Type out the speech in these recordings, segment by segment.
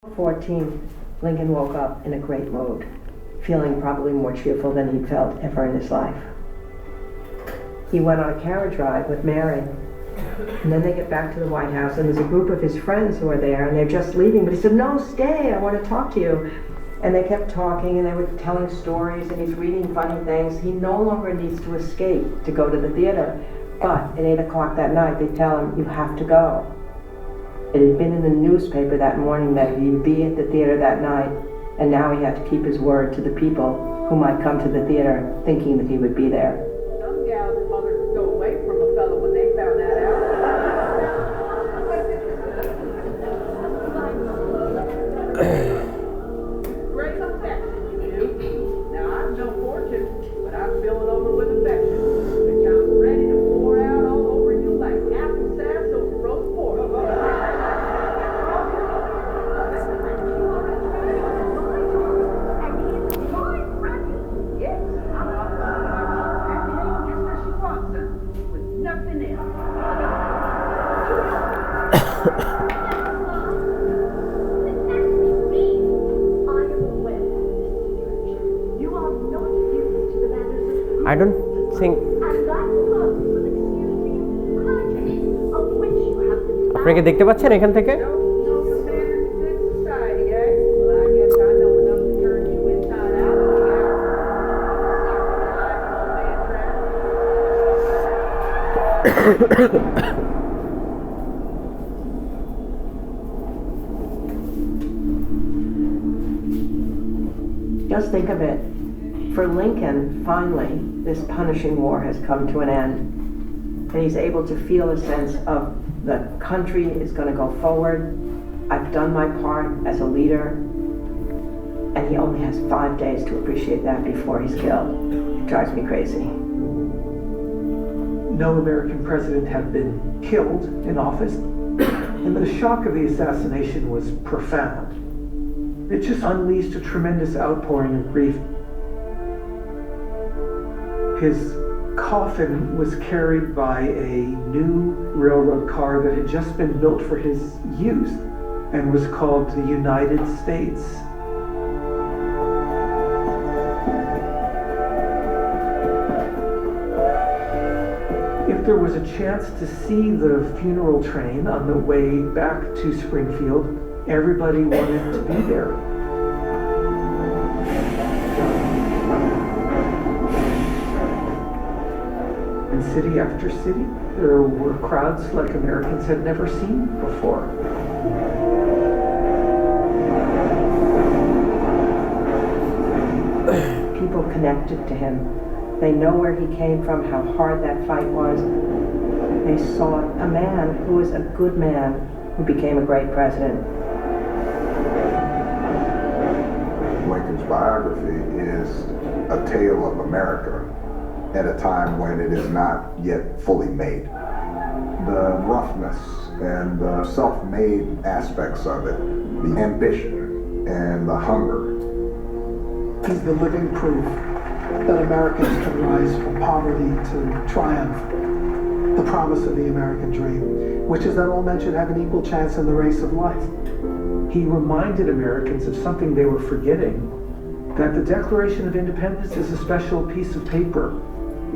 14th, Lincoln woke up in a great mood, feeling probably more cheerful than he'd felt ever in his life. He went on a carriage ride with Mary, and then they get back to the White House, and there's a group of his friends who are there, and they're just leaving, but he said, "No, stay, I want to talk to you." And they kept talking, and they were telling stories, and he's reading funny things. He no longer needs to escape to go to the theater, but at 8 o'clock that night, they tell him, "You have to go." It had been in the newspaper that morning that he would be at the theater that night, and now he had to keep his word to the people who might come to the theater thinking that he would be there. Some gals and mothers would go away from a fellow when they found that out. Great affection, you do. Now, I've no fortune, but I'm filling over with affection, which I'm ready to pour out all over you like apple sass over roast pork. Yes, I'm not and just as she wants her, with nothing else. I don't think আপনারা কি দেখতে পাচ্ছেন এখান থেকে? Just think of it. For Lincoln, finally, this punishing war has come to an end, and he's able to feel a sense of the country is going to go forward. I've done my part as a leader, and he only has 5 days to appreciate that before he's killed. It drives me crazy. No American president had been killed in office, and the shock of the assassination was profound. It just unleashed a tremendous outpouring of grief. His coffin was carried by a new railroad car that had just been built for his use and was called the United States. If there was a chance to see the funeral train on the way back to Springfield, everybody wanted to be there. In city after city, there were crowds like Americans had never seen before. People connected to him. They know where he came from, how hard that fight was. They saw a man who was a good man who became a great president. Lincoln's biography is a tale of America at a time when it is not yet fully made. The roughness and the self-made aspects of it, the ambition and the hunger. He's the living proof that Americans can rise from poverty to triumph. The promise of the American dream, which is that all men should have an equal chance in the race of life. He reminded Americans of something they were forgetting, that the Declaration of Independence is a special piece of paper.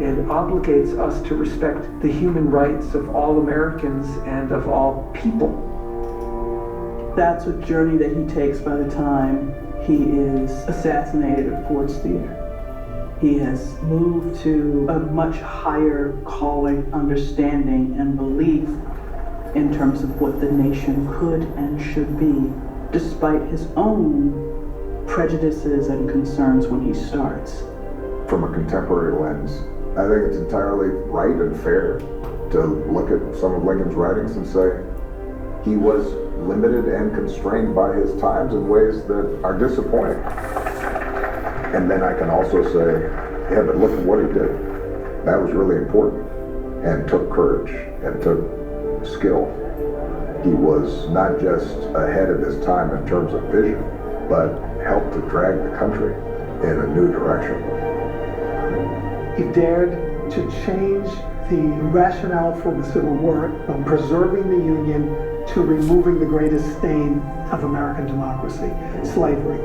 It obligates us to respect the human rights of all Americans and of all people. That's a journey that he takes by the time he is assassinated at Ford's Theater. He has moved to a much higher calling, understanding, and belief in terms of what the nation could and should be, despite his own prejudices and concerns when he starts. From a contemporary lens, I think it's entirely right and fair to look at some of Lincoln's writings and say he was limited and constrained by his times in ways that are disappointing. And then I can also say, yeah, but look at what he did. That was really important and took courage and took skill. He was not just ahead of his time in terms of vision, but helped to drag the country in a new direction. He dared to change the rationale for the Civil War from preserving the Union to removing the greatest stain of American democracy, slavery.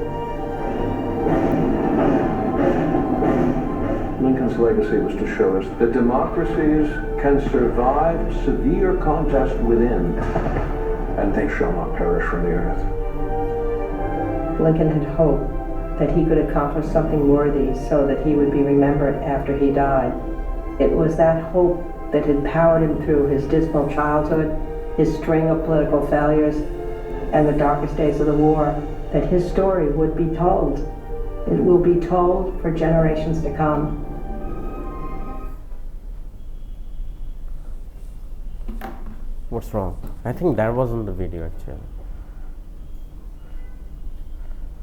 Lincoln's legacy was to show us that democracies can survive severe contest within, and they shall not perish from the earth. Lincoln had hoped that he could accomplish something worthy so that he would be remembered after he died. It was that hope that had powered him through his dismal childhood, his string of political failures, and the darkest days of the war, that his story would be told. It will be told for generations to come. What's wrong? I think that wasn't the video actually.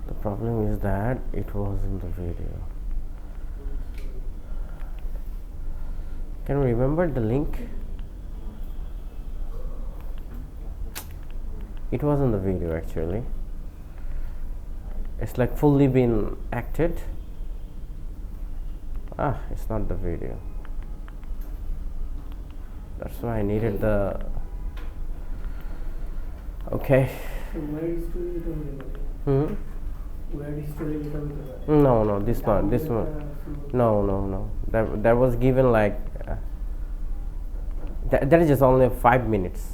The problem is that it wasn't the video. Can you remember the link? It wasn't the video actually. It's like fully been acted. It's not the video. That's why I needed the. Okay. So where is story coming Hmm. Where is story coming No, this one. No. That was given like. That is just only 5 minutes.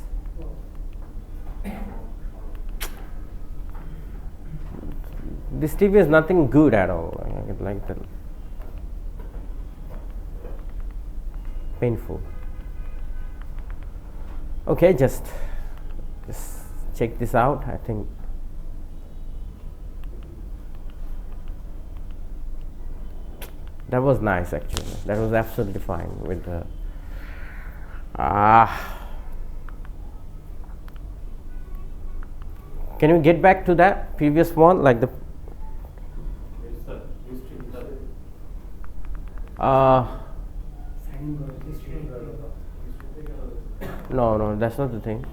This TV is nothing good at all. Like that. Painful. Okay, just check this out. I think that was nice actually. That was absolutely fine with the Can you get back to that previous one, like the no, that's not the thing.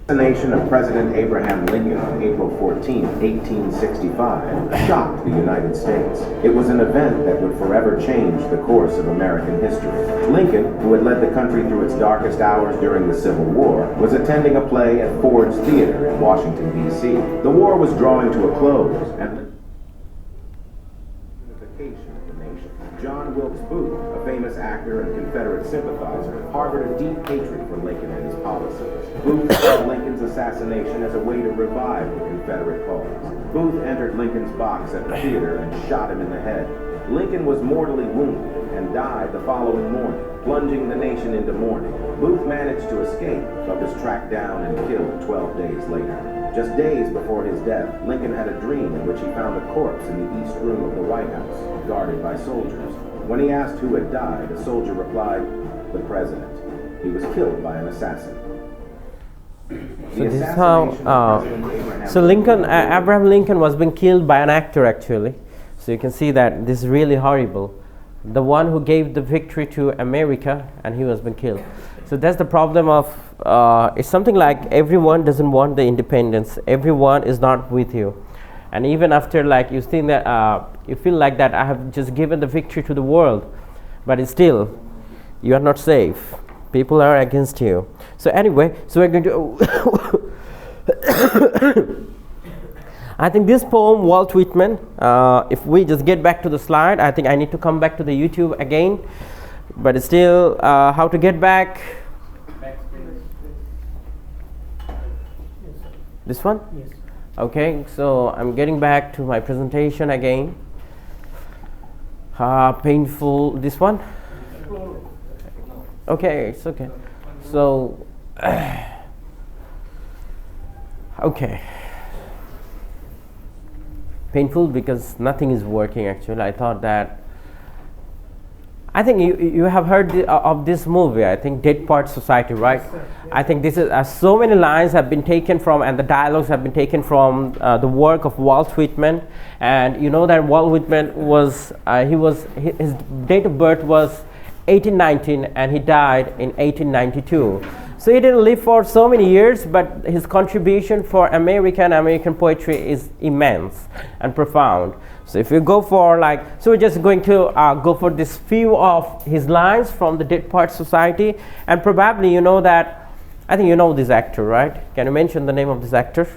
Assassination of President Abraham Lincoln on April 14, 1865, shocked the United States. It was an event that would forever change the course of American history. Lincoln, who had led the country through its darkest hours during the Civil War, was attending a play at Ford's Theater in Washington, D.C. The war was drawing to a close, and the unification of the nation. John Wilkes Booth, a famous actor and Confederate sympathizer, harbored a deep hatred for Lincoln and his policies. Booth saw Lincoln's assassination as a way to revive the Confederate cause. Booth entered Lincoln's box at the theater and shot him in the head. Lincoln was mortally wounded and died the following morning, plunging the nation into mourning. Booth managed to escape, but was tracked down and killed 12 days later. Just days before his death, Lincoln had a dream in which he found a corpse in the east room of the White House, guarded by soldiers. When he asked who had died, a soldier replied, "The president. He was killed by an assassin." So this is how. So Lincoln, Abraham Lincoln, was being killed by an actor actually. So you can see that this is really horrible. The one who gave the victory to America, and he was being killed. So that's the problem of. It's something like everyone doesn't want the independence. Everyone is not with you, and even after like you think that you feel like that I have just given the victory to the world, but it's still you are not safe. People are against you. So anyway, so we're going to. I think this poem, Walt Whitman. If we just get back to the slide, I think I need to come back to the YouTube again, but it's still how to get back. This one? Yes. Okay, so I'm getting back to my presentation again. Painful. This one? Okay, it's okay. So, okay. Painful because nothing is working actually. I thought that. I think you have heard of this movie, I think Dead Part Society, right? Yes, I think this is so many lines have been taken from and the dialogues have been taken from the work of Walt Whitman. And you know that Walt Whitman was, his date of birth was 1819 and he died in 1892. So he didn't live for so many years, but his contribution for American poetry is immense and profound. So if you go for like, so we're just going to go for this few of his lines from the Dead Part Society, and probably you know that I think you know this actor, right? Can you mention the name of this actor?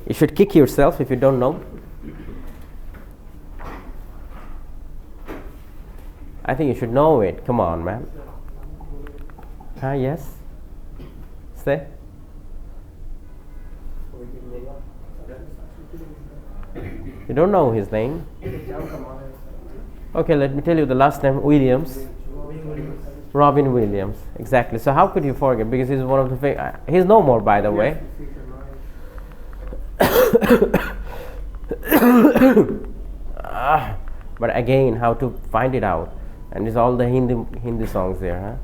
You should kick yourself if you don't know. I think you should know it. Come on, man. Yes? Say? You don't know his name? Okay, let me tell you the last name, Williams. Robin Williams, exactly. So how could you forget? Because he's one of the he's no more, by the way. But again, how to find it out? And it's all the Hindi songs there, huh?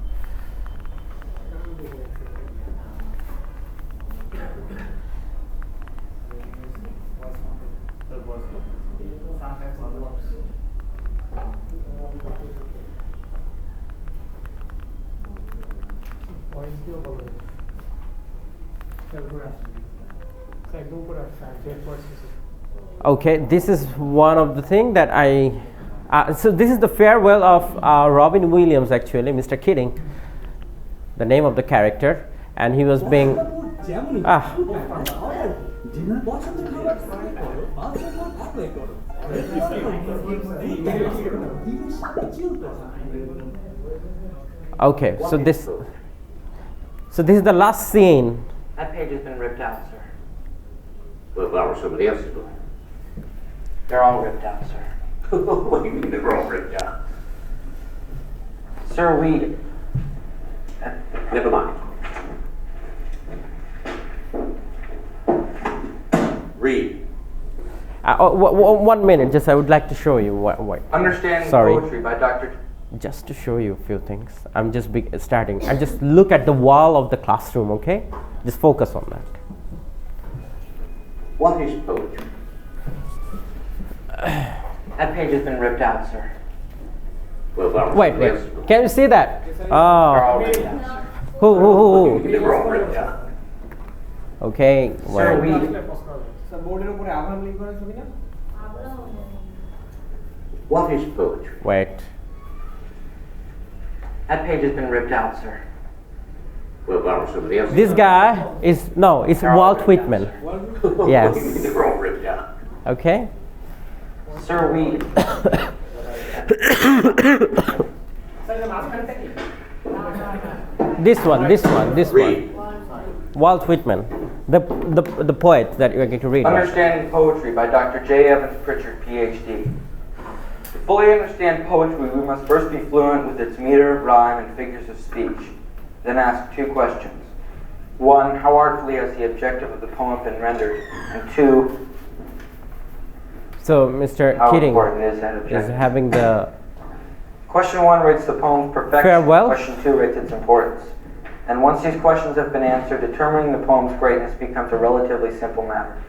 Okay, this is one of the things that so this is the farewell of Robin Williams, actually, Mr. Keating, the name of the character, and he was being okay, so this is the last scene. That page has been ripped out, sir. Well, that was somebody else's book. They're all ripped out, sir. What do you mean they're all ripped out? Sir, we... never mind. Read. 1 minute, just I would like to show you what. Understanding Sorry. Poetry by Dr. Just to show you a few things. I'm just starting. And just look at the wall of the classroom, okay? Just focus on that. What is poetry? That page has been ripped out, sir. Well, that was Wait. Can you see that? They're all ripped out, sir. Who? They're all ripped out. Okay. Sir, we... What is poetry? Wait. That page has been ripped out, sir. Well, that was somebody else. This guy is it's Walt Whitman. Yes. They're all ripped out. Okay. Sir, we... This one. Walt Whitman, the poet that you're going to read. Understanding Poetry by Dr. J. Evans Pritchard, Ph.D. To fully understand poetry, we must first be fluent with its meter, rhyme, and figures of speech. Then ask two questions. One, how artfully has the objective of the poem been rendered? And two, so Mr. how Keating important is that objective? is having the Question 1 rates the poem's perfection. farewell. Question 2 rates its importance. And once these questions have been answered, determining the poem's greatness becomes a relatively simple matter.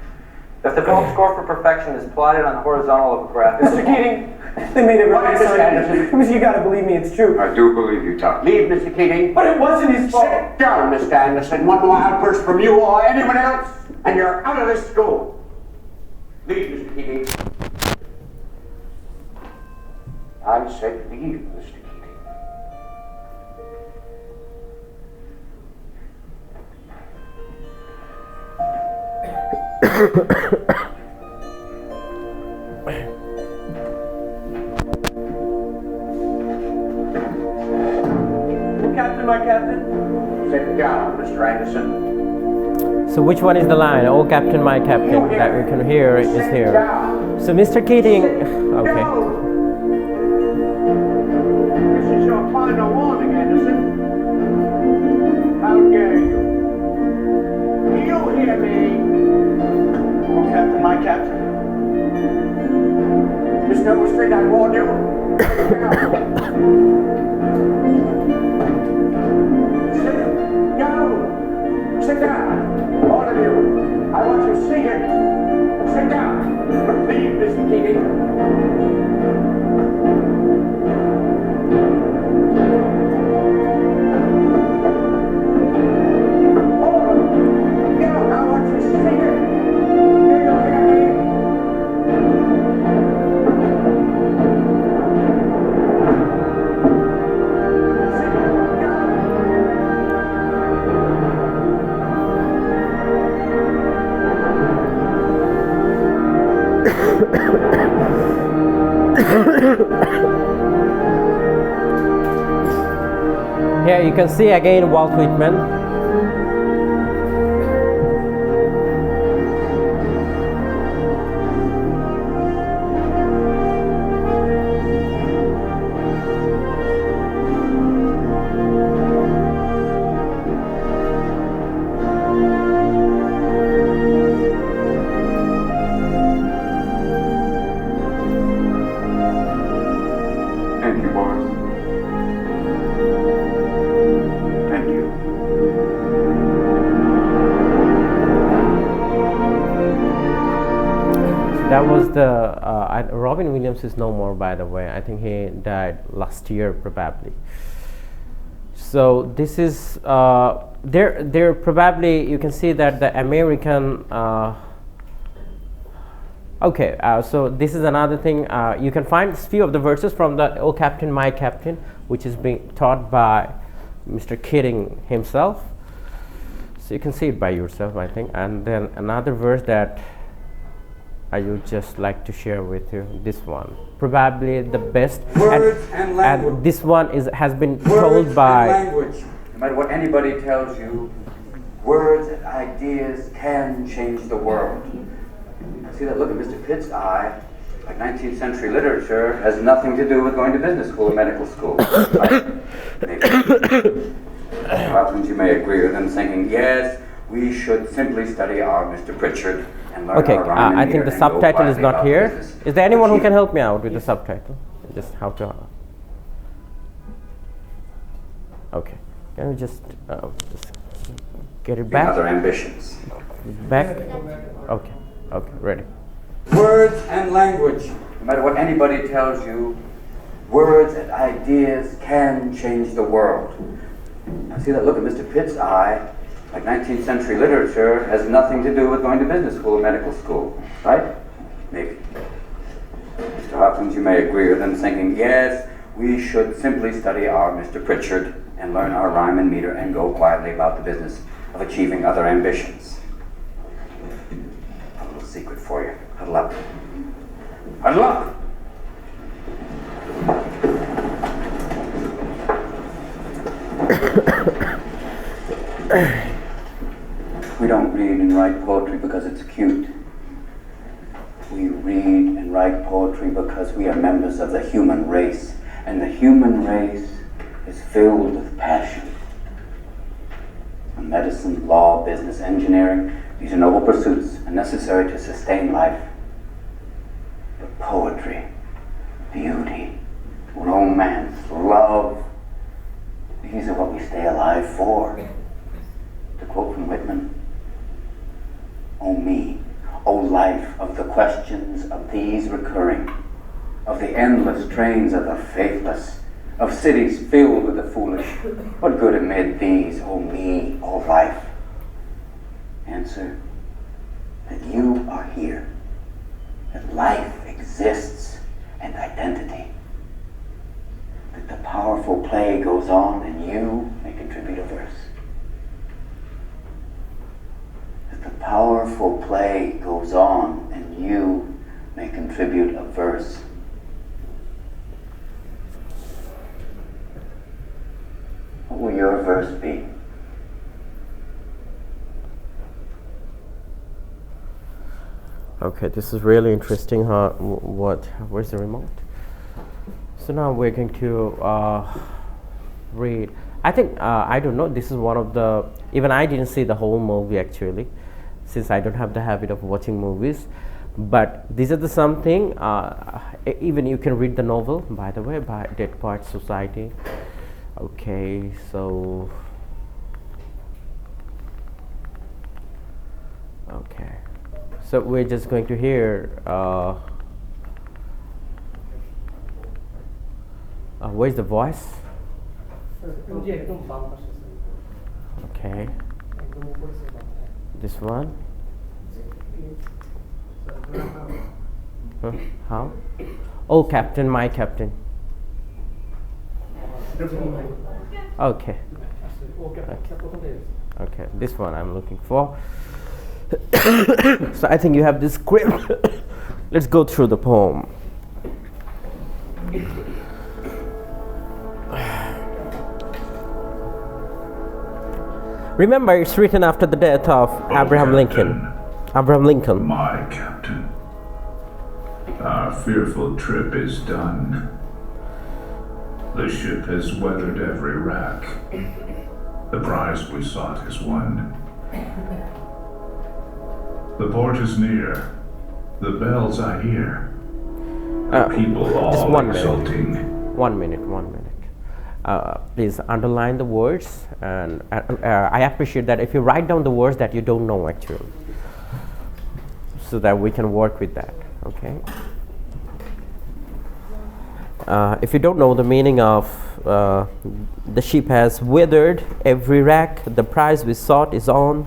If the poem's score for perfection is plotted on the horizontal of a graph... Mr. Keating, they made it right, Mr. Anderson. You gotta believe me, it's true. I do believe you, Tom. Leave, Mr. Keating. But it wasn't his fault. Sit down, Mr. Anderson. One more outburst from you or anyone else, and you're out of this school. Leave, Mr. Keating. I said leave, Mr. Keating. Captain, my captain. Sit down, Mr. Anderson. So which one is the line? Oh, Captain, my captain, that we can hear is here. So Mr. Keating, okay. This is your final warning, Anderson. How dare you? Do you hear me? Oh, Captain, my captain. Mr. Overstreet, I warn you. Sit down. Sit down. All of you. I want you seated. Sit down. Leave, Mr. Keating. Here you can see again Walt Whitman. Thank you, boys. Thank you. That was the Robin Williams is no more, by the way. I think he died last year probably. So this is there probably you can see that the American okay, so this is another thing. You can find few of the verses from the "O Captain, My Captain," which is being taught by Mr. Keating himself. So you can see it by yourself, I think. And then another verse that I would just like to share with you. This one, probably the best. Words and language. And this one has been Words told by. and language. No matter what anybody tells you, words and ideas can change the world. See that look in Mr. Pitt's eye? Like 19th century literature has nothing to do with going to business school or medical school. Right? Maybe. Perhaps you may agree with him, thinking, yes, we should simply study our Mr. Pritchard and learn Okay, our rhyme I and think the meter and go subtitle is quietly not about here. business. Is there anyone who can help me out with the subtitle? Just how to. Okay, can we just get it back? Other ambitions. Back. Okay. Okay. Ready. Words and language. No matter what anybody tells you, words and ideas can change the world. Now see that look in Mr. Pitt's eye? Like 19th century literature has nothing to do with going to business school or medical school, right? Maybe. Mr. Hopkins, you may agree with him, thinking, yes, we should simply study our Mr. Pritchard and learn our rhyme and meter and go quietly about the business of achieving other ambitions. A little secret for you. Huddle up. Huddle up! We don't read and write poetry because it's cute. We read and write poetry because we are members of the human race, and the human race is filled with passion. Medicine, law, business, engineering, these are noble pursuits and necessary to sustain life. But poetry, beauty, romance, love, these are what we stay alive for. To quote from Whitman, "O me, O life of the questions of these recurring, of the endless trains of the faithless, of cities filled with the foolish, what good amid these, O me, O life?" Answer, that you are here, that life exists and identity, that the powerful play goes on and you may contribute a verse. That the powerful play goes on and you may contribute a verse. What will your verse be? Okay, this is really interesting. Where's the remote? So now we're going to read. I think I don't know. This is one of the. Even I didn't see the whole movie actually, since I don't have the habit of watching movies. But these are the something. Even you can read the novel, by the way, by Dead Poets Society. Okay, so. Okay. So we're just going to hear, where's the voice? Okay. This one? Huh? How? Oh, Captain, My Captain. Okay. Okay, this one I'm looking for. So I think you have this script. let's go through the poem. Remember, it's written after the death of Abraham Lincoln. Abraham Lincoln. My captain, our fearful trip is done. The ship has weathered every rack. The prize we sought is won. The port is near. The bells I hear. The people all exulting. 1 minute. Please underline the words, and I appreciate that if you write down the words that you don't know actually, so that we can work with that, okay? If you don't know the meaning of the ship has weathered every rack, the prize we sought is on,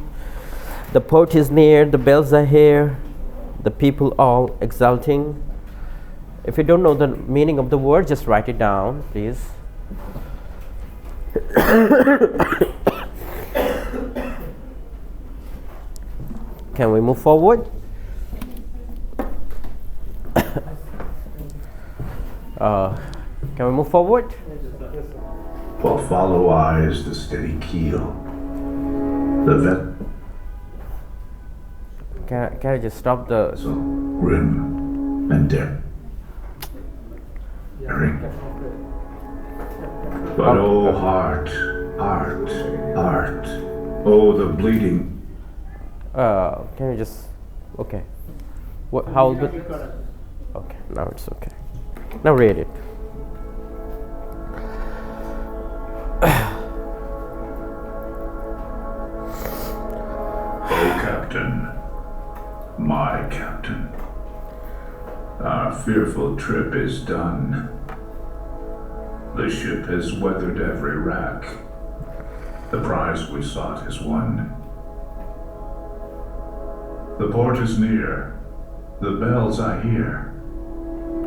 the port is near, the bells are here, the people all exulting. If you don't know the meaning of the word, just write it down, please. Can we move forward? Can we move forward? While follow eyes the steady keel. The Can I just stop the grim and daring. But oh heart, oh the bleeding. Can you just, okay. What, how good? Okay, now it's okay. Now read it. Oh captain, my captain, our fearful trip is done. The ship has weathered every rack. The prize we sought is won. The port is near. The bells I hear.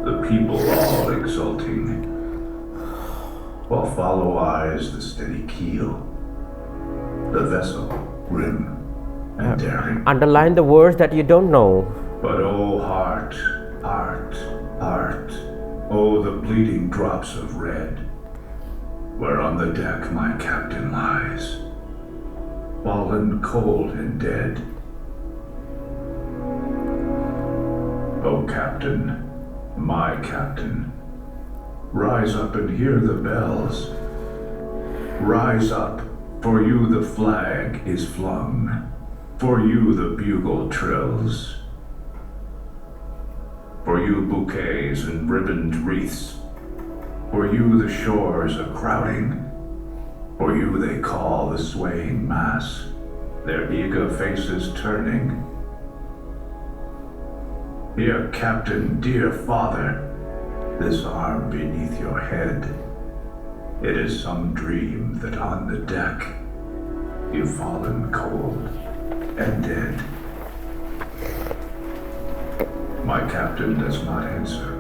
The people all exulting. While follow eyes the steady keel. The vessel grim and daring. Underline the words that you don't know. But oh heart, oh the bleeding drops of red, where on the deck my captain lies, fallen cold and dead. Oh captain, my captain, rise up and hear the bells. Rise up, for you the flag is flung, for you the bugle trills. For you bouquets and ribboned wreaths, for you the shores are crowding, for you they call the swaying mass, their eager faces turning. Dear captain, dear father, this arm beneath your head, it is some dream that on the deck you've fallen cold and dead. My captain does not answer.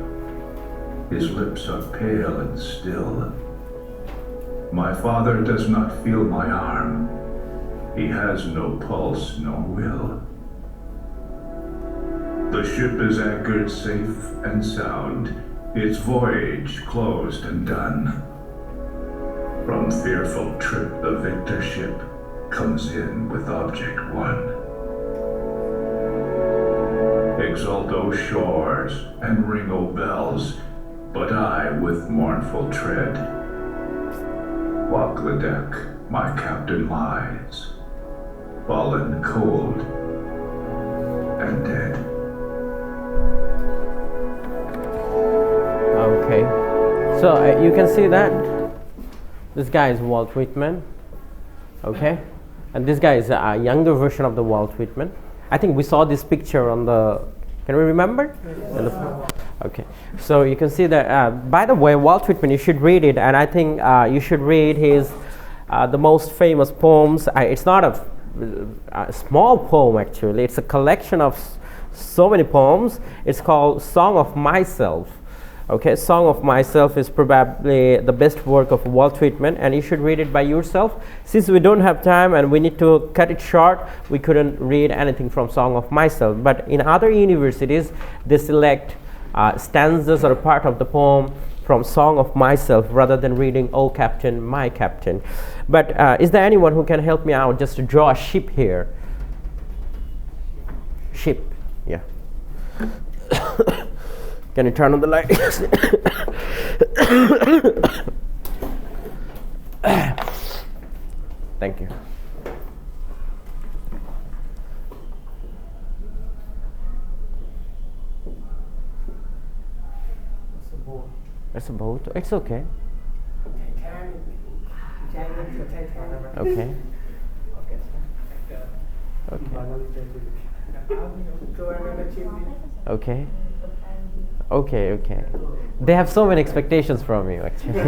His lips are pale and still. My father does not feel my arm. He has no pulse, no will. The ship is anchored safe and sound, its voyage closed and done. From fearful trip the victor ship comes in with object won. Exult, O shores, and ring, O bells, but I with mournful tread walk the deck my captain lies, fallen cold and dead. Okay, so you can see that this guy is Walt Whitman, okay, and this guy is a younger version of the Walt Whitman. I think we saw this picture on the, can we remember? Okay, so you can see that, by the way, Walt Whitman, you should read it, and I think you should read his, the most famous poems. It's not a small poem actually, it's a collection of so many poems. It's called Song of Myself. Okay, Song of Myself is probably the best work of Walt Whitman, and you should read it by yourself. Since we don't have time and we need to cut it short, we couldn't read anything from Song of Myself. But in other universities, they select stanzas or part of the poem from Song of Myself rather than reading Oh Captain, My Captain. But is there anyone who can help me out just to draw a ship here? Ship, yeah. Can you turn on the light? Thank you. It's a boat. It's okay. Okay. Okay. Okay. Okay. They have so many expectations from you, actually.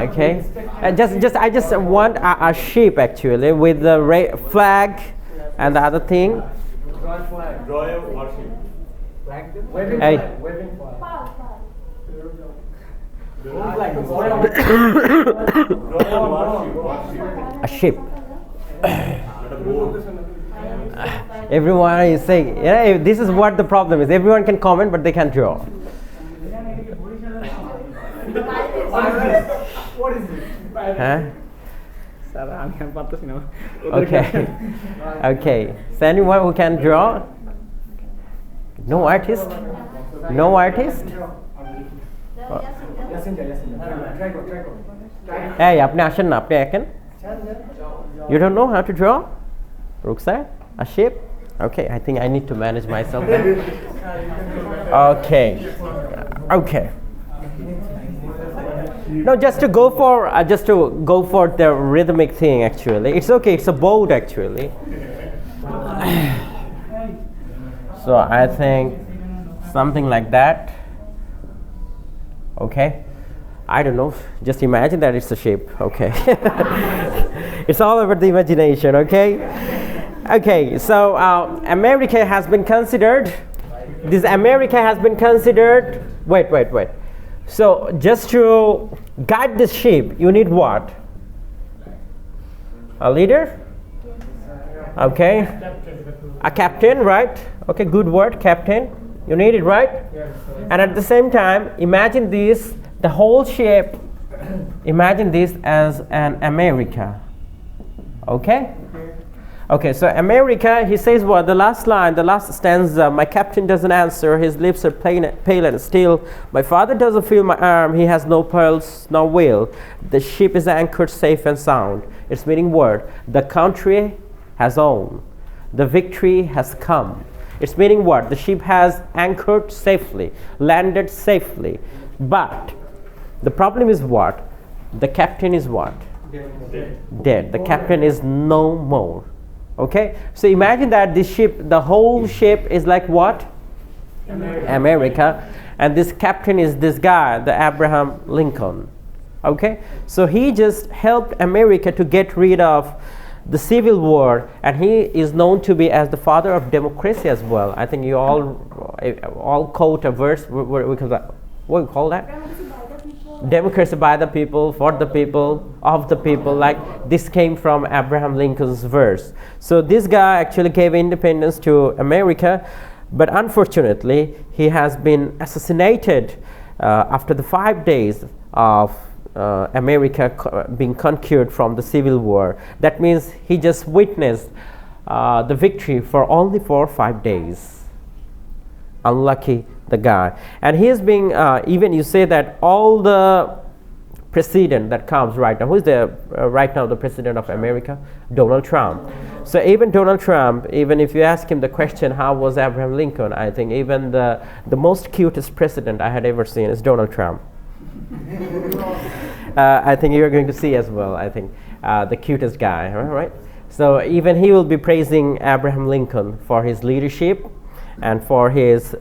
Okay. I just want a ship actually with the flag and the other thing. Draw a warship. Hey. A ship. Everyone is saying, yeah, this is what the problem is. Everyone can comment, but they can't draw. What is it? Huh? Okay. Okay. So anyone who can draw? No artist? No artist? Hey, আপনি আসেন না, আপনি Eken? You don't know how to draw? Rukhsar? A shape? Okay, I think I need to manage myself then. Okay. Okay. No, just to go for the rhythmic thing actually. It's okay, it's a boat actually. So I think something like that. Okay. I don't know. Just imagine that it's a shape. Okay. It's all about the imagination. Okay. Okay. So America has been considered. This America has been considered. Wait. So just to guide this ship, you need what? A leader. Okay. A captain, right? Okay. Good word, captain. You need it, right? And at the same time, imagine this. The whole shape, imagine this as an America. Okay? Okay, so America, he says what? The last line, the last stanza, my captain doesn't answer, his lips are pale and still. My father doesn't feel my arm, he has no pulse, no will. The ship is anchored safe and sound. Its meaning word, the country has owned. The victory has come. Its meaning what? The ship has anchored safely, landed safely. But the problem is what? The captain is what? Dead. The captain is no more. Okay? So imagine that this ship, the whole ship is like what? America. And this captain is this guy, the Abraham Lincoln. Okay? So he just helped America to get rid of the Civil War, and he is known to be as the father of democracy as well. I think you all quote a verse. What do you call that? Democracy by the people, for the people, of the people. Like this came from Abraham Lincoln's verse. So this guy actually gave independence to America, but unfortunately he has been assassinated after the 5 days of America being conquered from the Civil War. That means he just witnessed the victory for only 5 days. Unlucky the guy. And he is being, even you say that all the president that comes right now, who is right now the president of America? Donald Trump. So even Donald Trump, even if you ask him the question, how was Abraham Lincoln? I think even the most cutest president I had ever seen is Donald Trump. I think you're going to see as well, I think, the cutest guy, right? So even he will be praising Abraham Lincoln for his leadership and for his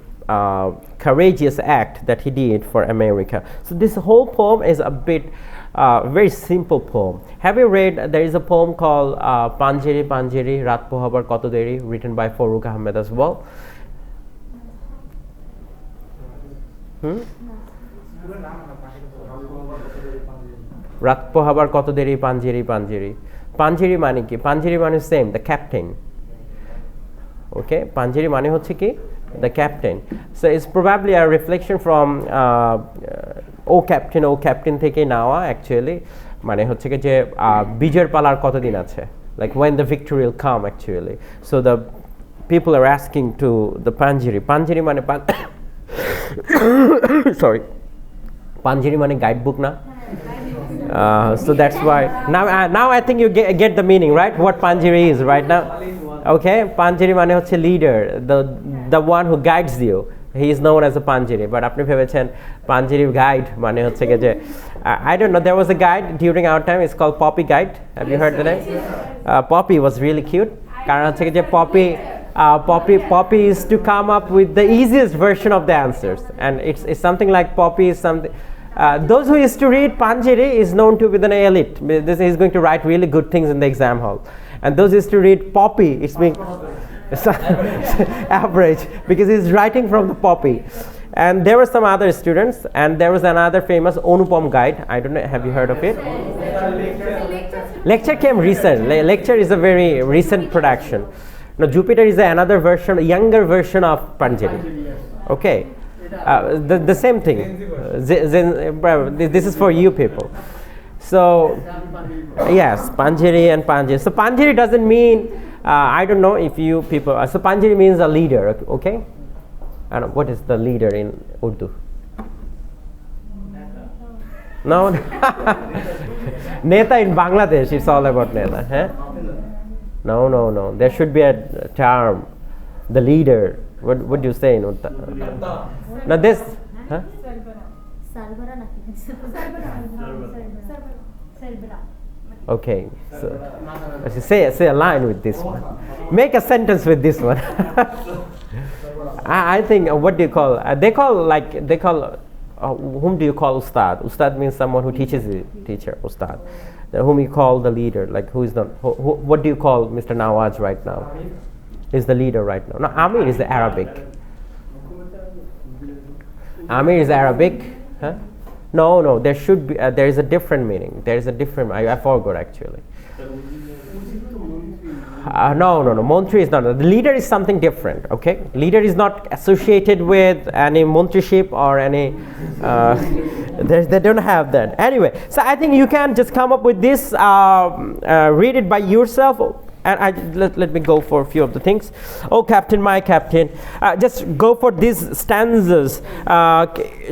courageous act that he did for America. So this whole poem is a bit very simple poem. Have you read, there is a poem called Panjeri Panjeri Rat Pohabar Koto Deri, written by Farooq Ahmed as well. রাত পোহাবার কত দেরি পাঞ্জেরি পাঞ্জেরি পাঞ্জেরি মানে কি পাঞ্জেরি মানে same the captain ওকে পাঞ্জেরি মানে হচ্ছে কি the captain so it's probably a reflection from ও ক্যাপ্টেন থেকে নেওয়া actually মানে হচ্ছে কি যে বিজয়ের পালার কতদিন আছে like when the victory will come actually so the people are asking to the panjiri মানে sorry panjiri মানে guidebook na so that's why now I think you get the meaning right what panjiri is right now okay panjiri মানে হচ্ছে leader the one who guides you he is known as a panjiri but apni bhebechen panjiri guide mane hocche ke je I don't know there was a guide during our time it's called Poppy guide have you heard the name Poppy was really cute karon hocche ke je Poppy is to come up with the easiest version of the answers and it's something like Poppy is something those who used to read Panjiri is known to be the elite this is going to write really good things in the exam hall and those who used to read Poppy it's being average because he's writing from the Poppy and there were some other students and there was another famous Onupam guide I don't know have you heard of it lecture came recent lecture is a very recent production now Jupiter is another version younger version of Panjiri okay the same thing this is for you people so yes Panjiri and Panjiri so Panjiri doesn't mean I don't know if you people so Panjiri means a leader okay I don't know what is the leader in Urdu no Neta in Bangladesh it's all about Neta huh? no there should be a term the leader what do you say in Urdu now this huh? Okay, so say a line with this one. Make a sentence with this one. I think what do you call? They call. Whom do you call ustad? Ustad means someone who teaches the teacher. Ustad. Whom you call the leader? Like who is the? What do you call Mr. Nawaz right now? He's the leader right now. No, Amir is the Arabic. Amir is Arabic. Huh? No, there should be, there is a different meaning. There is a different, I forgot actually. No, Montri is not. The leader is something different, okay? Leader is not associated with any Montriship or any, they don't have that. Anyway, so I think you can just come up with this, read it by yourself. And let me go for a few of the things. Oh, captain, my captain. Just go for these stanzas.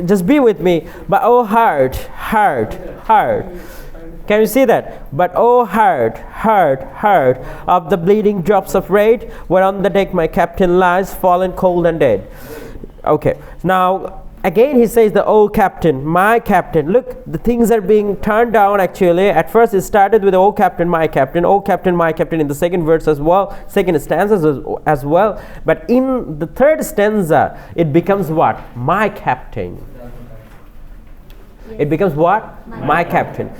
Just be with me. But oh, heart. Can you see that? But oh, heart of the bleeding drops of rain, where on the deck my captain lies, fallen cold and dead. Okay, now again he says the oh captain, my captain. Look, the things are being turned down actually. At first it started with oh captain, my captain, oh captain, my captain in the second verse as well, second stanza as well. But in the third stanza it becomes what? My captain. It becomes what? My captain.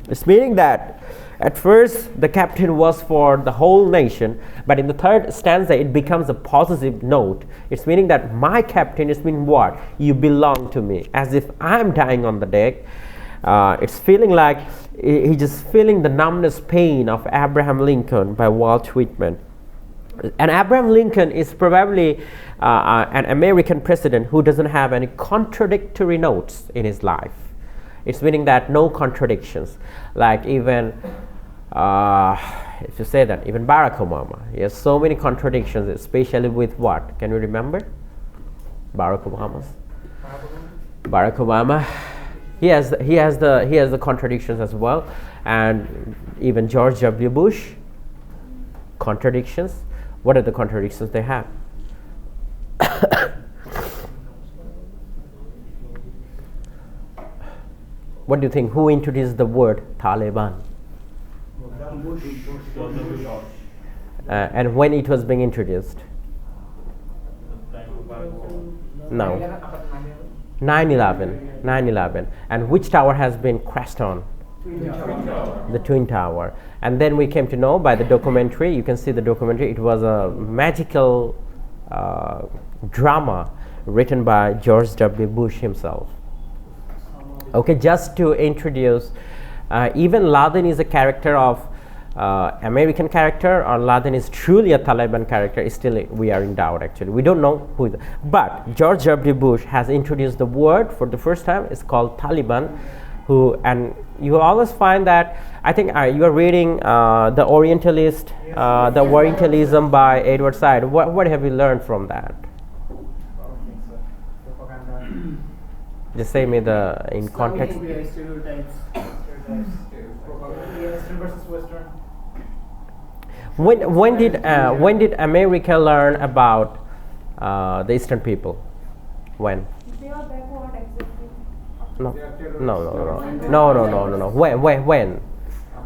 It's meaning that at first the captain was for the whole nation, but in the third stanza it becomes a possessive note. It's meaning that my captain is mean what? You belong to me, as if I'm dying on the deck. It's feeling like he just feeling the numbness pain of Abraham Lincoln by Walt Whitman. And Abraham Lincoln is probably an American president who doesn't have any contradictory notes in his life. It's meaning that no contradictions, like even if you say that, even Barack Obama, he has so many contradictions, especially with what? Can you remember? Barack Obama, he has the contradictions as well, and even George W. Bush, contradictions. What are the contradictions they have? What do you think? Who introduced the word Taliban? And when it was being introduced? No. 9/11. And which tower has been crashed on? The Twin Tower. And then we came to know by the documentary, you can see the documentary, it was a magical drama written by George W. Bush himself. Okay, just to introduce, even Laden is a character of American character, or Laden is truly a Taliban character. Still, we are in doubt. Actually, we don't know who. But George W. Bush has introduced the word for the first time. It's called Taliban. And you always find that. I think you are reading the Orientalist, the Orientalism by Edward Said. What have you learned from that? Just say me in context. Stereotypes. Eastern versus Western. When did America learn about the Eastern people? When? They are backward exactly. No.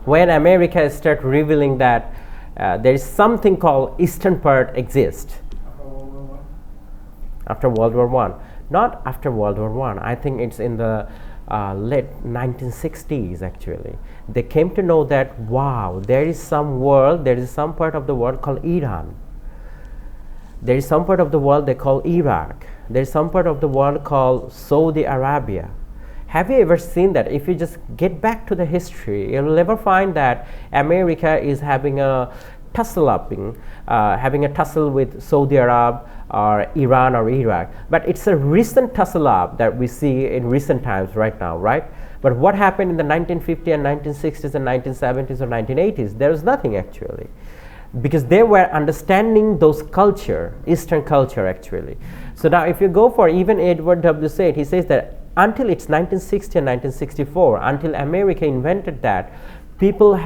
When America start revealing that there is something called Eastern part exists. After World War I. Not after World War I. I think it's in the late 1960s actually. They came to know that, wow, there is some part of the world called Iran. There is some part of the world they call Iraq. There is some part of the world called Saudi Arabia. Have you ever seen that? If you just get back to the history, you'll never find that America is having a tussle with Saudi Arab or Iran or Iraq. But it's a recent tussle up that we see in recent times right now, right? But what happened in the 1950s and 1960s and 1970s or 1980s? There was nothing actually. Because they were understanding those Eastern culture actually. So now if you go for even Edward W. Said, he says that until it's 1960 and 1964, until America invented that, people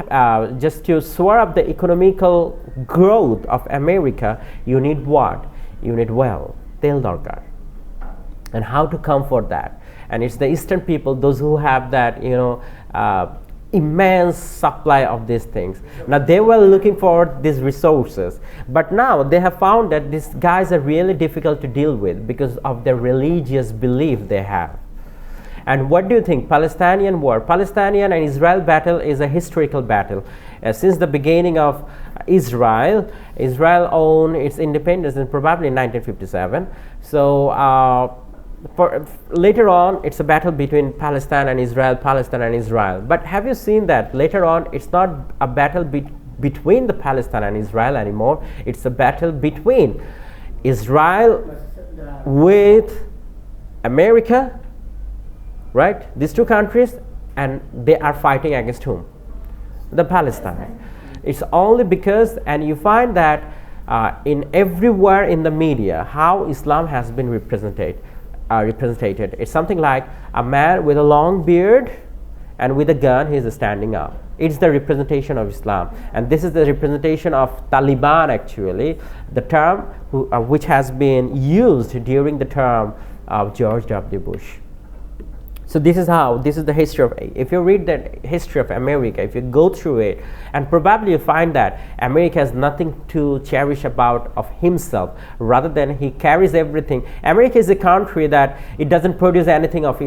just to soar up the economical growth of America, you need what? You need well, tel darkar. And how to come for that? And it's the Eastern people, those who have that, immense supply of these things. Now they were looking for these resources, but now they have found that these guys are really difficult to deal with because of their religious belief they have. And what do you think? Palestinian war, Palestinian and Israel battle is a historical battle. Since the beginning of Israel owned its independence in probably 1957. So later on, it's a battle between Palestine and Israel. But have you seen that later on, it's not a battle between the Palestine and Israel anymore. It's a battle between Israel with America, right? These two countries, and they are fighting against whom? The Palestine. It's only because, and you find that in everywhere in the media, how Islam has been represented. It's something like a man with a long beard and with a gun, he is standing up. It's the representation of Islam, and this is the representation of Taliban actually, the term which has been used during the term of George W. Bush. So this is the history of, if you read the history of America, if you go through it, and probably you find that America has nothing to cherish about of himself, rather than he carries everything. America is a country that it doesn't produce anything of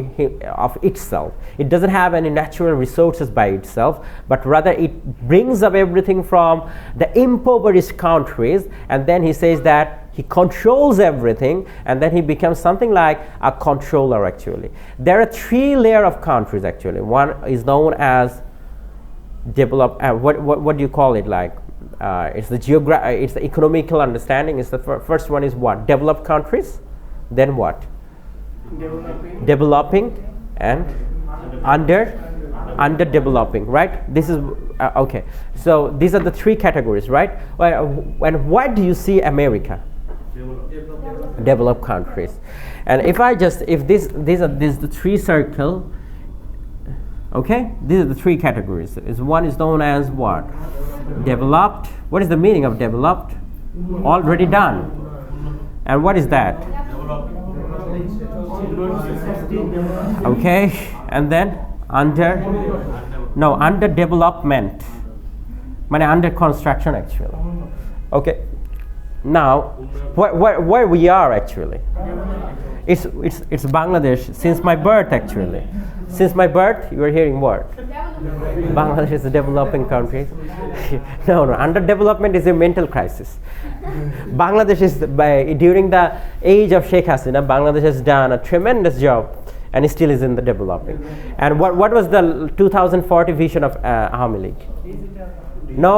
itself. It doesn't have any natural resources by itself, but rather it brings up everything from the impoverished countries, and then he says that he controls everything, and then he becomes something like a controller actually. There are three layers of countries actually. One is known as developed, what do you call it, like it's the economical understanding. Is the first one is what? Developed countries, then what? Developing and underdeveloping, right? This is okay. So these are the three categories, right? And what do you see America? Developed countries. And these are the three circle, okay, these are the three categories. One is known as what? Developed. What is the meaning of developed? Already done. And what is that? Okay, and then under development, under construction actually. Okay. Now, where we are actually, it's Bangladesh since my birth actually. Since my birth, you are hearing what? Bangladesh is a developing country. No, underdevelopment is a mental crisis. Bangladesh is, during the age of Sheikh Hasina, Bangladesh has done a tremendous job and still is in the developing. And what was the 2040 vision of Awami League? No.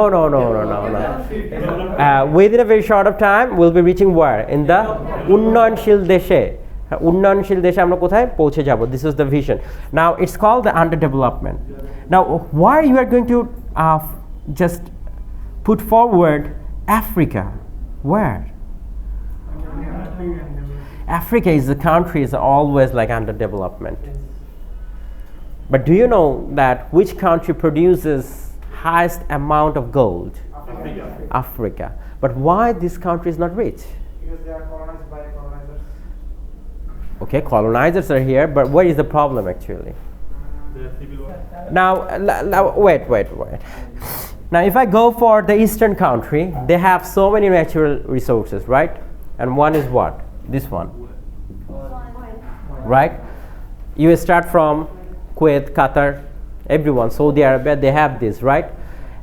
Within a very short of time, we'll be reaching where? In the Unnayonshil Deshe. Unnayonshil Deshe আমরা কোথায় পৌঁছে যাব? This is the vision. Now it's called the underdevelopment. Now why you are going to just put forward Africa? Where? Africa is the country is always like underdevelopment. But do you know that which country produces highest amount of gold? Africa. But why this country is not rich? Because they are colonized by colonizers. Okay, colonizers are here, but what is the problem actually? Now, wait. Now, if I go for the eastern country, they have so many natural resources, right? And one is what? This one. Right? You start from Kuwait, Qatar, everyone, Saudi Arabia, they have this, right?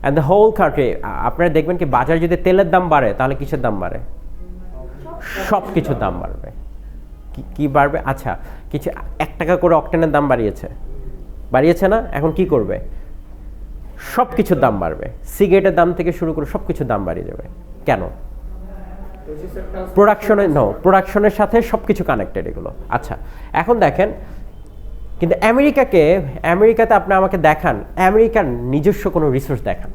And the whole country, আপনারা দেখবেন কি বাজারে যদি তেলের দাম বাড়ে তাহলে কিসের দাম বাড়ে? সব কিছুর দাম বাড়বে। কি বাড়বে? আচ্ছা, কিছু 1 টাকা করে অক্টেনের দাম বাড়িয়েছে না? এখন কি করবে? সব কিছুর দাম বাড়বে। সিগারেটের দাম থেকে শুরু করে সব কিছুর দাম বাড়িয়ে যাবে। কেন? প্রোডাকশনের সাথে সবকিছু কানেক্টেড এগুলো। আচ্ছা, এখন দেখেন কিন্তু আমেরিকাতে আপনি আমাকে দেখান আমেরিকার নিজস্ব কোনো রিসোর্স দেখান।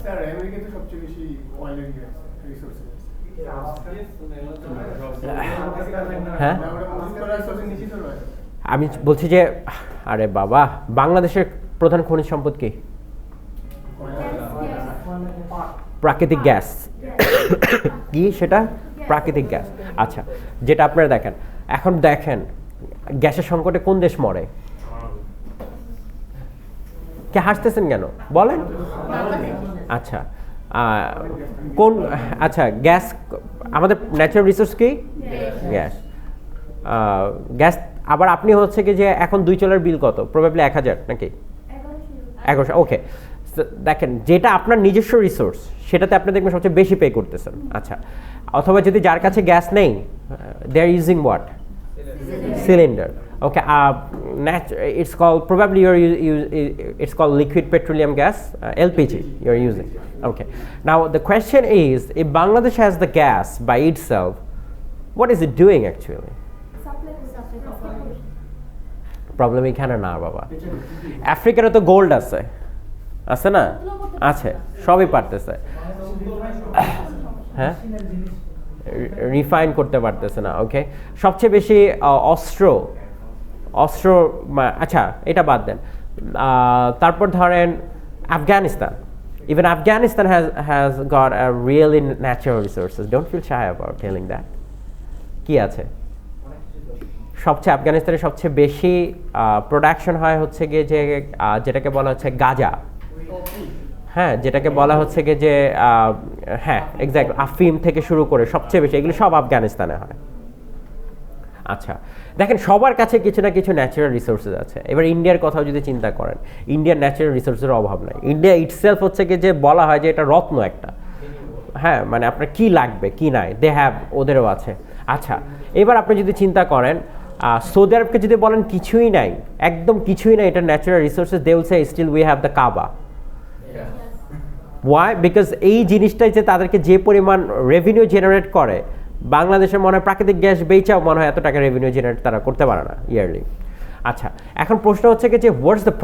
স্যার আমেরিকাতে সবচেয়ে বেশি অয়েল এন্ড গ্যাস রিসোর্সেস। হ্যাঁ, আমি বলছি যে আরে বাবা, বাংলাদেশের প্রধান খনিজ সম্পদ কি? প্রাকৃতিক গ্যাস। কি সেটা? প্রাকৃতিক গ্যাস। আচ্ছা, যেটা আপনারা দেখেন এখন দেখেন গ্যাসের সংকটে কোন দেশ মরে? কে হাসতেছেন কেন বলেন? আচ্ছা, গ্যাস আমাদের ন্যাচারাল রিসোর্স কি? গ্যাস। আবার আপনি হচ্ছে কি যে এখন 2 চুলার বিল কত? প্রবাবলি 1000 নাকি 1100। ওকে, দেখেন যেটা আপনার নিজস্ব রিসোর্স সেটাতে আপনি দেখবেন সবচেয়ে বেশি পে করতেছেন। আচ্ছা, অথবা যদি যার কাছে গ্যাস নেই, they are using what? Cylinder. Okay, it's called probably it's called liquid petroleum gas, LPG you're using. Okay, now the question is, if Bangladesh has the gas by itself, what is it doing actually? Problem এখানে না বাবা, আফ্রিকার তো gold আছে না? আছে, সবই পারতেছে। হ্যাঁ, রিফাইন করতে পারতেছে না। ওকে, সবচেয়ে বেশি অস্ত্র আচ্ছা এটা বাদ দেন। তারপর ধরেন Afghanistan, even Afghanistan has got a really natural resources. Don't feel shy about telling that. কি আছে? সবচেয়ে আফগানিস্তানের সবচেয়ে বেশি প্রোডাকশন হয় হচ্ছে গিয়ে যে যেটাকে বলা হচ্ছে গাঁজা। হ্যাঁ, যেটাকে বলা হচ্ছে গিয়ে যে হ্যাঁ এক্স্যাক্ট আফিম থেকে শুরু করে সবচেয়ে বেশি এগুলো সব আফগানিস্তানে হয়। আচ্ছা, দেখেন সবার কাছে কিছু না কিছু ন্যাচারাল রিসোর্সেস আছে। এবার ইন্ডিয়ার কথাও যদি চিন্তা করেন, ইন্ডিয়ার ন্যাচারাল রিসোর্সের অভাব নাই। ইন্ডিয়া ইটসেলফ হচ্ছে কি যে বলা হয় যে এটা রত্ন একটা। হ্যাঁ, মানে আপনার কি লাগবে কি নাই, দে হ্যাভ, ওদেরও আছে। আচ্ছা, এবার আপনি যদি চিন্তা করেন সৌদি আরবকে যদি বলেন কিছুই নাই, একদম কিছুই নাই, এটা natural resources, they will say still we have the Kaaba. Why? Because এই জিনিসটাই যে তাদেরকে যে পরিমাণ রেভিনিউ জেনারেট করে, বাংলাদেশের মনে হয় প্রাকৃতিক গ্যাস বেচাও মনে হয় এত টাকা রেভিনিউ জেনারেট তারা করতে পারে না ইয়ারলি। আচ্ছা, এখন প্রশ্ন হচ্ছে কি যে হোয়াটস দ্য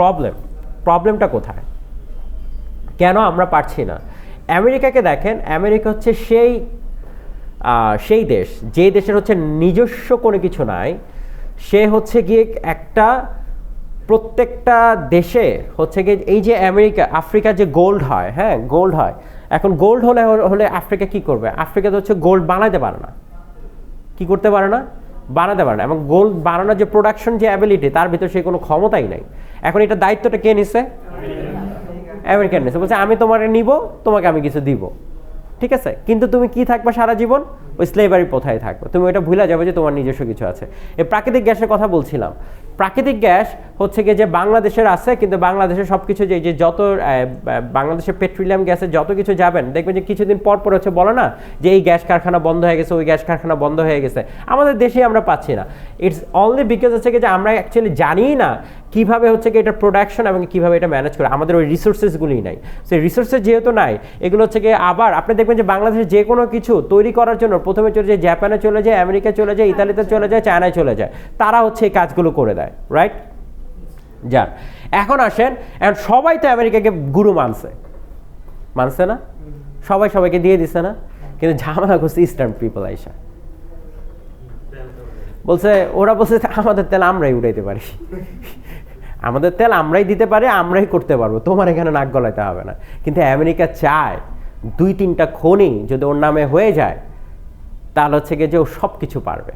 প্রবলেমটা কোথায়? কেন আমরা পারছি না? আমেরিকাকে দেখেন, আমেরিকা হচ্ছে সেই দেশ যে দেশের হচ্ছে নিজস্ব কোনো কিছু নাই। সে হচ্ছে গিয়ে একটা প্রত্যেকটা দেশে হচ্ছে গিয়ে এই যে আফ্রিকা যে গোল্ড হয়, হ্যাঁ গোল্ড হয়, এখন গোল্ড হলে আফ্রিকা কি করবে? আফ্রিকা তো হচ্ছে গোল্ড বানাতে পারে না। কি করতে পারে না? বানাতে পারে না। এবং গোল্ড বানানোর যে প্রোডাকশন যে অ্যাবিলিটি, তার ভিতরে সে কোনো ক্ষমতাই নাই। এখন এটা দায়িত্বটা কে নিছে? আমেরিকান নিছে। বলছে আমি তোমাকে নিব, তোমাকে আমি কিছু দিব। ঠিক আছে, কিন্তু তুমি কি থাকবে সারা জীবন? ওই স্লেভারি প্রথায় থাকবে, তুমি ওইটা ভুলে যাবে যে তোমার নিজস্ব কিছু আছে। এই প্রাকৃতিক গ্যাসের কথা বলছিলাম, প্রাকৃতিক গ্যাস হচ্ছে কি যে বাংলাদেশের আছে, কিন্তু বাংলাদেশের সব কিছু যে যত বাংলাদেশের পেট্রোলিয়াম গ্যাসের যত কিছু যাবেন দেখবেন যে কিছুদিন পর পর হচ্ছে বলে না যে এই গ্যাস কারখানা বন্ধ হয়ে গেছে, ওই গ্যাস কারখানা বন্ধ হয়ে গেছে, আমাদের দেশে আমরা পাচ্ছি না। ইটস অনলি বিকজ হচ্ছে কি যে আমরা অ্যাকচুয়ালি জানিই না কীভাবে হচ্ছে কি এটা প্রোডাকশন এবং কীভাবে এটা ম্যানেজ করে, আমাদের ওই রিসোর্সেসগুলোই নাই। সেই রিসোর্সেস যেহেতু নাই, এগুলো হচ্ছে কি আবার আপনি দেখবেন যে বাংলাদেশে যে কোনো কিছু তৈরি করার জন্য প্রথমে চলে যায় জাপানে, চলে যায় আমেরিকা, চলে যায় ইতালিতে, চলে যায় চায়নায়, চলে যায়, তারা হচ্ছে এই কাজগুলো করে দেয়, রাইট? যান এখন আসেন, এখন সবাই তো আমেরিকাকে গুরু মানছে না, সবাই সবাইকে দিয়ে দিছে না, কিন্তু ঝামেলা করছে ইস্টার্ন পিপল আইসা বলছে, ওরা বলছে আমাদের তেল আমরাই উঠাইতে পারি, আমাদের তেল আমরাই দিতে পারি, আমরাই করতে পারবো, তোমার এখানে নাক গলাইতে হবে না। কিন্তু আমেরিকা চায় 2-3টা খনি যদি ওর নামে হয়ে যায় তাহলে হচ্ছে কি যে ও সব কিছু পারবে,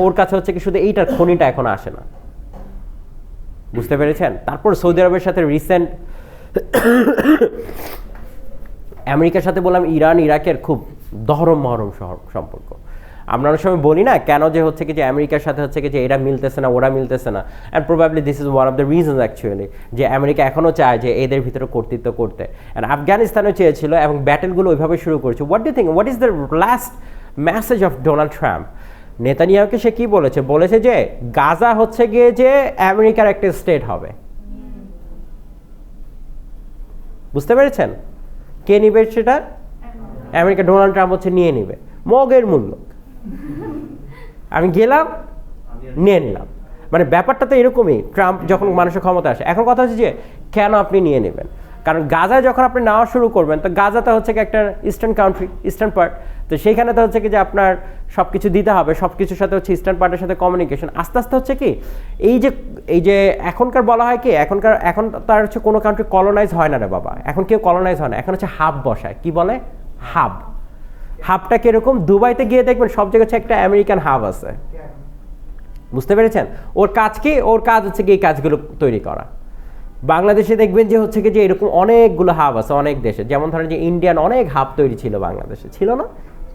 ওর কাছে হচ্ছে কি শুধু এইটার খনিটা এখন আসে না, বুঝতে পেরেছেন? তারপর সৌদি আরবের সাথে রিসেন্ট আমেরিকার সাথে বললাম ইরান ইরাকের খুব মহরম সম্পর্ক। আমরা অনেক সময় বলি না কেন যে হচ্ছে কি যে আমেরিকার সাথে হচ্ছে কি যে এরা মিলতেছে না, ওরা মিলতেছে না, and probably this is one of the reasons actually যে আমেরিকা এখনও চায় যে এদের ভিতরে কর্তৃত্ব করতে, অ্যান্ড আফগানিস্তানও চেয়েছিল এবং ব্যাটেলগুলো ওইভাবে শুরু করেছে। What do think, what is the last message of Donald Trump? নেতানিয়াহুকে সে কি বলেছে যে গাজা হচ্ছে গিয়ে যে আমেরিকার একটা স্টেট হবে, বুঝতে পেরেছেন? কে নিবে সেটা? আমেরিকা, ডোনাল্ড ট্রাম্প হচ্ছে নিয়ে নিবে, মগের মূল্য, আমি গেলাম নিয়ে নিলাম। মানে ব্যাপারটা তো এরকমই, ট্রাম্প যখন মানুষের ক্ষমতা আসে। এখন কথা হচ্ছে যে কেন আপনি নিয়ে নেবেন, কারণ গাজায় যখন আপনি নেওয়া শুরু করবেন তো গাজাটা হচ্ছে কি একটা ইস্টার্ন কান্ট্রি, ইস্টার্ন পার্ট, তো সেইখানে তো হচ্ছে কি যে আপনার সব কিছু দিতে হবে, সব কিছুর সাথে হচ্ছে ইস্টার্ন পার্টের সাথে কমিউনিকেশন আস্তে আস্তে হচ্ছে কি এই যে এখনকার বলা হয় কি এখন তার হচ্ছে কোনো কান্ট্রি কলোনাইজ হয় না রে বাবা, এখন কেউ কলোনাইজ হয় না, এখন হচ্ছে হাব বসায়, কি বলে হাবটা কিরকম? দুবাইতে গিয়ে দেখবেন সব জায়গায় হচ্ছে একটা আমেরিকান হাব আছে, বুঝতে পেরেছেন? ওর কাজ কি? ওর কাজ হচ্ছে কি এই কাজগুলো তৈরি করা। বাংলাদেশে দেখবেন যে হচ্ছে কি যে এরকম অনেকগুলো হাব আছে অনেক দেশে, যেমন ধরেন যে ইন্ডিয়ান অনেক হাব তৈরি ছিল বাংলাদেশে, ছিল না?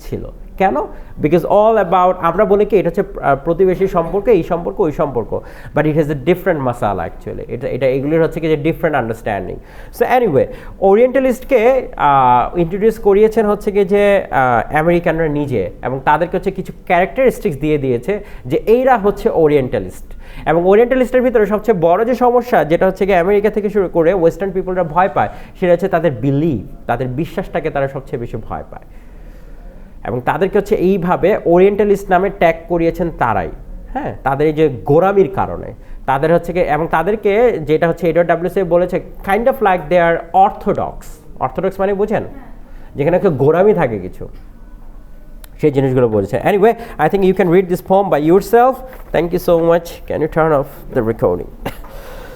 ছিল। কেন? বিকজ অল অ্যাবাউট, আমরা বলি কি এটা হচ্ছে প্রতিবেশী সম্পর্ক, এই সম্পর্ক, ওই সম্পর্ক, but it has a different masala actually, এটা এগুলির হচ্ছে কি যে ডিফারেন্ট আন্ডারস্ট্যান্ডিং। সো এনিওয়ে, ওরিয়েন্টালিস্টকে ইন্ট্রোডিউস করিয়েছেন হচ্ছে কি যে আমেরিকানরা নিজে, এবং তাদেরকে হচ্ছে কিছু ক্যারেক্টারিস্টিক্স দিয়ে দিয়েছে যে এইরা হচ্ছে ওরিয়েন্টালিস্ট। এবং ওরিয়েন্টালিস্টের ভিতরে সবচেয়ে বড় যে সমস্যা যেটা হচ্ছে কি আমেরিকা থেকে শুরু করে ওয়েস্টার্ন পিপলরা ভয় পায়, সেটা হচ্ছে তাদের বিলিভ, তাদের বিশ্বাসটাকে তারা সবচেয়ে বেশি ভয় পায়, এবং তাদেরকে হচ্ছে এইভাবে ওরিয়েন্টালিস্ট নামে ট্যাগ করিয়েছেন তারাই, হ্যাঁ, তাদের এই যে গোরামির কারণে তাদের হচ্ছে কি, এবং তাদেরকে যেটা হচ্ছে EdWC বলেছে kind of like they are orthodox মানে বুঝেন, যেখানে একটা গোরামি থাকে কিছু, সেই জিনিসগুলো বলেছে। Anyway, I think you can read this poem by yourself. Thank you so much. Can you turn off the recording?